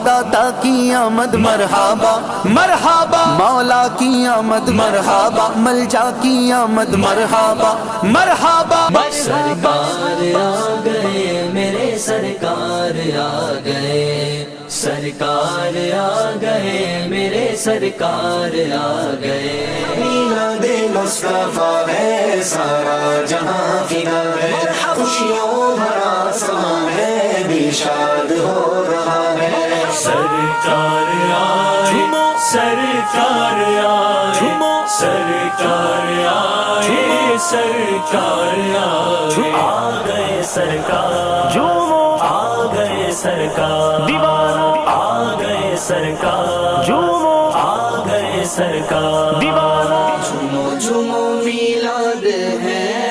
داتا کی آمد مرحبا مرحبا، مولا کی آمد مرحبا، ملجا کی آمد مرحبا مرحبا۔ سرکار آ گئے میرے سرکار آ گئے، سرکار آ گئے میرے سرکار آ گئے۔ میلاد مصطفیٰ ہے سارا جہاں فدا ہے، خوشیوں بھرا سما ہے، بھی شاد ہو رہا ہے۔ سرکار آئے، سرکار آئے، سرکار آئے، سرکار آئے، آ گئے سرکار، آ گئے سرکار، آ گئے سرکار، آ گئے سرکار۔ جھومو جھومو میلاد ہے